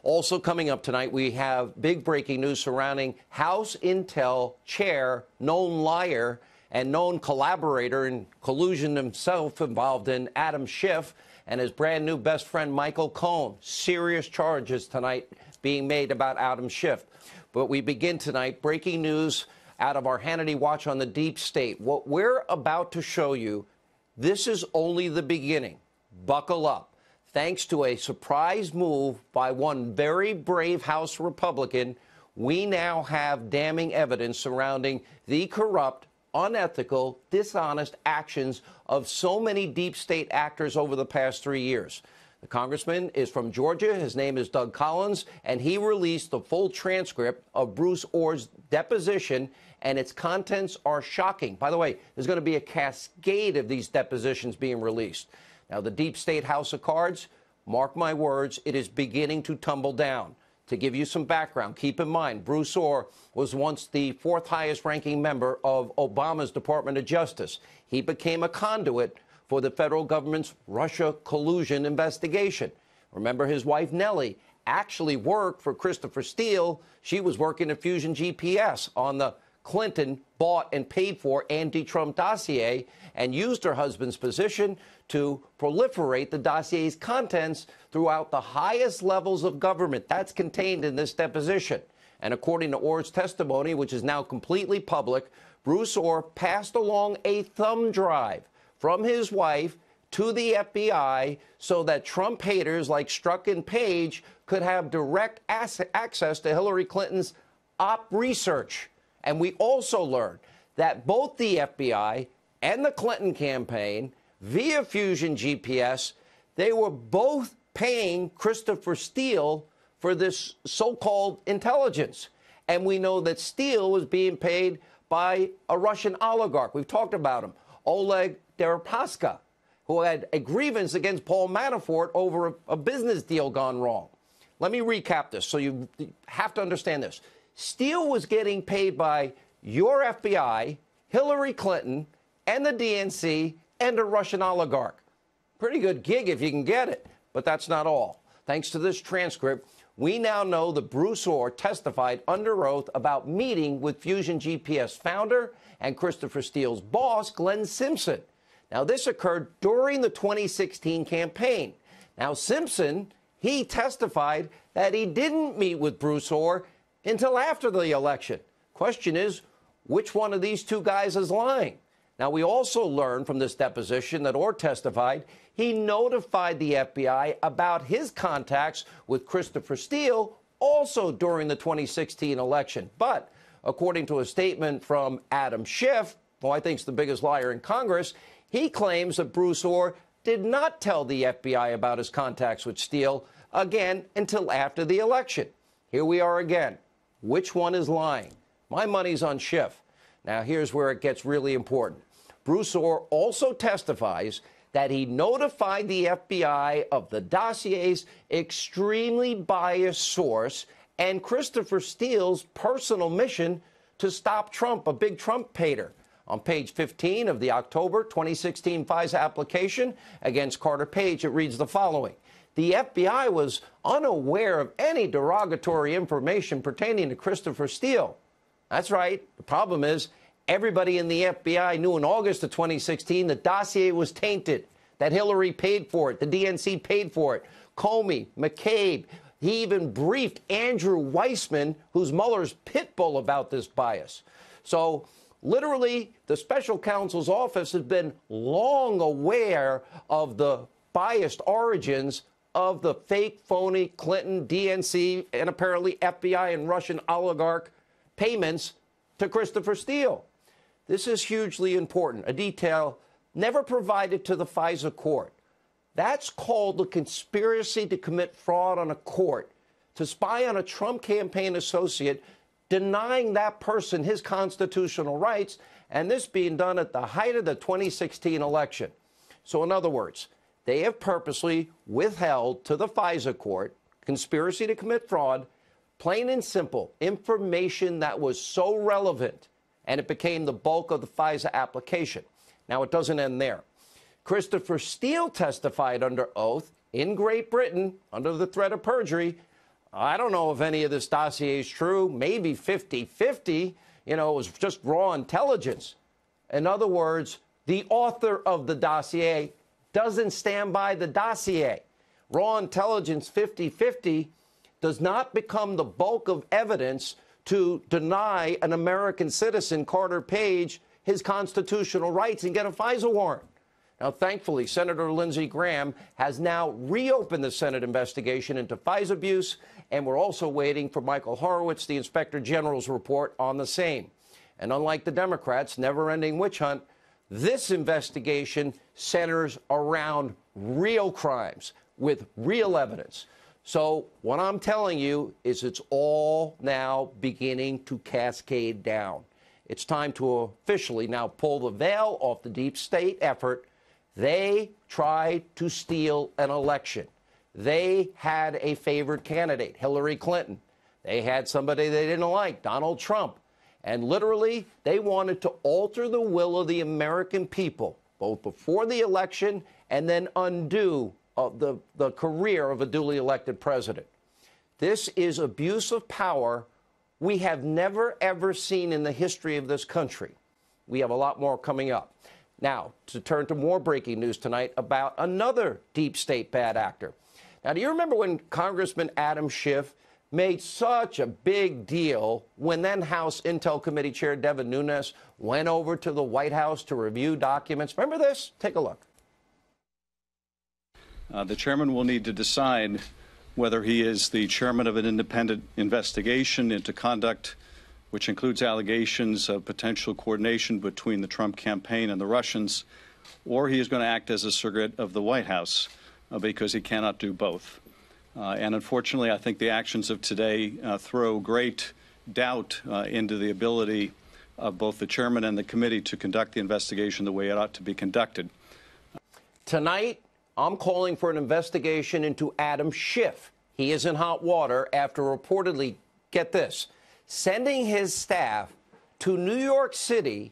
Also coming up tonight, we have big breaking news surrounding House Intel chair, known liar and known collaborator in collusion himself involved in Adam Schiff and his brand new best friend, Michael Cohen. Serious charges tonight being made about Adam Schiff. But we begin tonight, breaking news out of our Hannity Watch on the deep state. What we're about to show you, this is only the beginning. Buckle up. Thanks to a surprise move by one very brave House Republican, we now have damning evidence surrounding the corrupt, unethical, dishonest actions of so many deep state actors over the past 3 years. The congressman is from Georgia. His name is Doug Collins, and he released the full transcript of Bruce Ohr's deposition, and its contents are shocking. By the way, there's going to be a cascade of these depositions being released. Now, the deep state house of cards, mark my words, it is beginning to tumble down. To give you some background, keep in mind, Bruce Ohr was once the fourth highest ranking member of Obama's Department of Justice. He became a conduit for the federal government's Russia collusion investigation. Remember, his wife, Nellie, actually worked for Christopher Steele. She was working at Fusion GPS on the Clinton bought and paid for anti-Trump dossier and used her husband's position to proliferate the dossier's contents throughout the highest levels of government. That's contained in this deposition. And according to Ohr's testimony, which is now completely public, Bruce Ohr passed along a thumb drive from his wife to the FBI so that Trump haters like Strzok and Page could have direct access to Hillary Clinton's op research. And we also learned that both the FBI and the Clinton campaign, via Fusion GPS, they were both paying Christopher Steele for this so-called intelligence. And we know that Steele was being paid by a Russian oligarch. We've talked about him, Oleg Deripaska, who had a grievance against Paul Manafort over a business deal gone wrong. Let me recap this so you have to understand this. Steele was getting paid by your FBI, Hillary Clinton, and the DNC, and a Russian oligarch. Pretty good gig if you can get it, but that's not all. Thanks to this transcript, we now know that Bruce Ohr testified under oath about meeting with Fusion GPS founder and Christopher Steele's boss, Glenn Simpson. Now, this occurred during the 2016 campaign. Now, Simpson, he testified that he didn't meet with Bruce Ohr until after the election. Question is, which one of these two guys is lying? Now, we also learned from this deposition that Ohr testified he notified the FBI about his contacts with Christopher Steele also during the 2016 election. But according to a statement from Adam Schiff, who I think is the biggest liar in Congress, he claims that Bruce Ohr did not tell the FBI about his contacts with Steele, again, until after the election. Here we are again. Which one is lying? My money's on Schiff. Now, here's where it gets really important. Bruce Ohr also testifies that he notified the FBI of the dossier's extremely biased source and Christopher Steele's personal mission to stop Trump, a big Trump hater. On page 15 of the October 2016 FISA application against Carter Page, it reads the following. The FBI was unaware of any derogatory information pertaining to Christopher Steele. That's right. The problem is everybody in the FBI knew in August of 2016 the dossier was tainted, that Hillary paid for it, the DNC paid for it, Comey, McCabe. He even briefed Andrew Weissman, who's Mueller's pit bull, about this bias. So literally, the special counsel's office has been long aware of the biased origins of the fake, phony Clinton, DNC, and apparently FBI and Russian oligarch payments to Christopher Steele. This is hugely important, a detail never provided to the FISA court. That's called the conspiracy to commit fraud on a court, to spy on a Trump campaign associate, denying that person his constitutional rights, and this being done at the height of the 2016 election. So in other words, they have purposely withheld to the FISA court, conspiracy to commit fraud, plain and simple, information that was so relevant, and it became the bulk of the FISA application. Now, it doesn't end there. Christopher Steele testified under oath in Great Britain under the threat of perjury I don't know if any of this dossier is true. Maybe 50-50. You know, it was just raw intelligence. In other words, the author of the dossier doesn't stand by the dossier. Raw intelligence 50-50 does not become the bulk of evidence to deny an American citizen, Carter Page, his constitutional rights and get a FISA warrant. Now, thankfully, Senator Lindsey Graham has now reopened the Senate investigation into FISA abuse, and we're also waiting for Michael Horowitz, the Inspector General's report on the same. And unlike the Democrats' never-ending witch hunt, this investigation centers around real crimes with real evidence. So what I'm telling you is it's all now beginning to cascade down. It's time to officially now pull the veil off the deep state effort. They tried to steal an election. They had a favored candidate, Hillary Clinton. They had somebody they didn't like, Donald Trump. And literally, they wanted to alter the will of the American people, both before the election and then undo the career of a duly elected president. This is abuse of power we have never, ever seen in the history of this country. We have a lot more coming up. Now, to turn to more breaking news tonight about another deep state bad actor. Now, do you remember when Congressman Adam Schiff made such a big deal when then House Intel Committee Chair Devin Nunes went over to the White House to review documents? Remember this? Take a look. The chairman will need to decide whether he is the chairman of an independent investigation into conduct which includes allegations of potential coordination between the Trump campaign and the Russians, or he is going to act as a surrogate of the White House because he cannot do both. And unfortunately, I think the actions of today throw great doubt into the ability of both the chairman and the committee to conduct the investigation the way it ought to be conducted. Tonight, I'm calling for an investigation into Adam Schiff. He is in hot water after reportedly, get this, sending his staff to New York City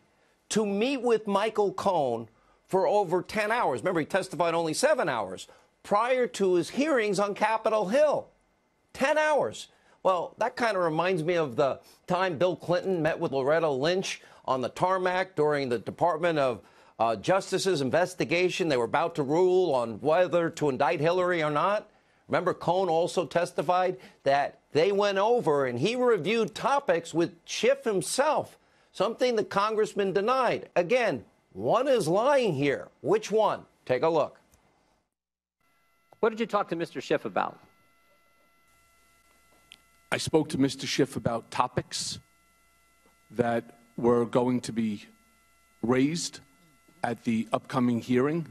to meet with Michael Cohen for over 10 hours. Remember, he testified only 7 hours prior to his hearings on Capitol Hill. 10 hours. Well, that kind of reminds me of the time Bill Clinton met with Loretta Lynch on the tarmac during the Department of Justice's investigation. They were about to rule on whether to indict Hillary or not. Remember, Cohen also testified that they went over and he reviewed topics with Schiff himself, something the congressman denied. Again, one is lying here. Which one? Take a look. What did you talk to Mr. Schiff about? I spoke to Mr. Schiff about topics that were going to be raised at the upcoming hearing.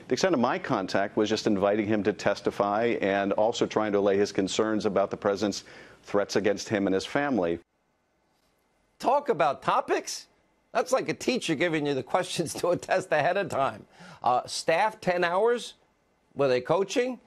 The extent of my contact was just inviting him to testify and also trying to allay his concerns about the president's threats against him and his family. Talk about topics? That's like a teacher giving you the questions to a test ahead of time. Staff 10 hours? Were they coaching?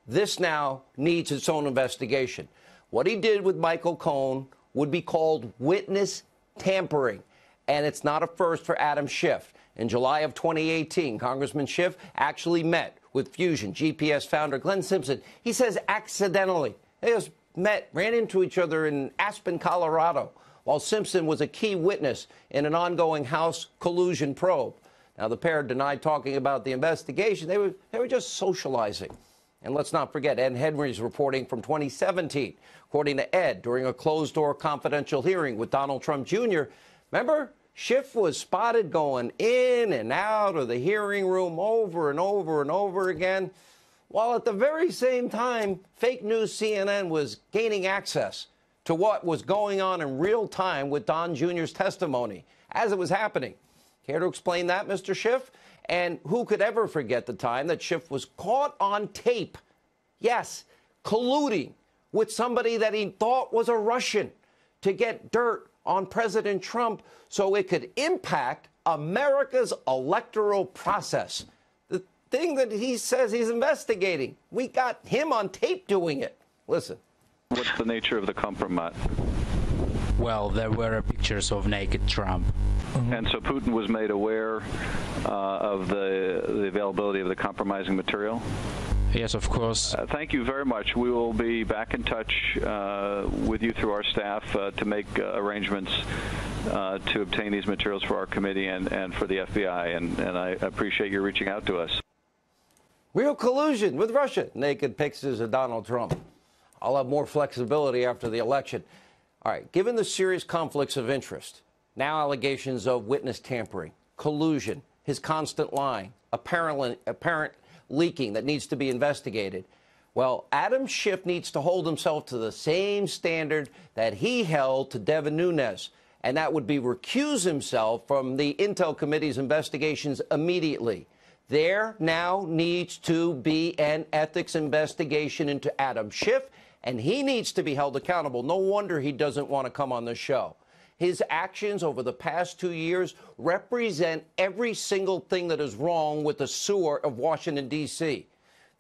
This now needs its own investigation. What he did with Michael Cohen would be called witness tampering, and it's not a first for Adam Schiff. In July of 2018, Congressman Schiff actually met with Fusion GPS founder Glenn Simpson. He says accidentally. They just met, ran into each other in Aspen, Colorado, while Simpson was a key witness in an ongoing House collusion probe. Now, the pair denied talking about the investigation. They were just socializing. And let's not forget Ed Henry's reporting from 2017. According to Ed, during a closed-door confidential hearing with Donald Trump Jr., remember, Schiff was spotted going in and out of the hearing room over and over and over again, while at the very same time, fake news CNN was gaining access to what was going on in real time with Don Jr.'s testimony as it was happening. Care to explain that, Mr. Schiff? And who could ever forget the time that Schiff was caught on tape, yes, colluding with somebody that he thought was a Russian to get dirt on President Trump so it could impact America's electoral process. The thing that he says he's investigating, we got him on tape doing it. Listen. What's the nature of the compromise? Well, there were pictures of naked Trump. And so Putin was made aware of the availability of the compromising material? Yes, of course. Thank you very much. We will be back in touch with you through our staff to make arrangements to obtain these materials for our committee and for the FBI, and I appreciate you reaching out to us. Real collusion with Russia. Naked pictures of Donald Trump. I'll have more flexibility after the election. All right, given the serious conflicts of interest, now allegations of witness tampering, collusion, his constant lying, apparent leaking that needs to be investigated, well, Adam Schiff needs to hold himself to the same standard that he held to Devin Nunes, and that would be recuse himself from the Intel Committee's investigations immediately. There now needs to be an ethics investigation into Adam Schiff, and he needs to be held accountable. No wonder he doesn't want to come on the show. His actions over the past 2 years represent every single thing that is wrong with the sewer of Washington, D.C.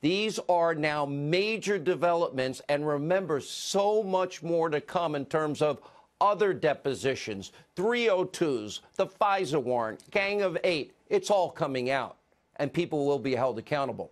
These are now major developments, and remember, so much more to come in terms of other depositions, 302s, the FISA warrant, Gang of 8. It's all coming out, and people will be held accountable.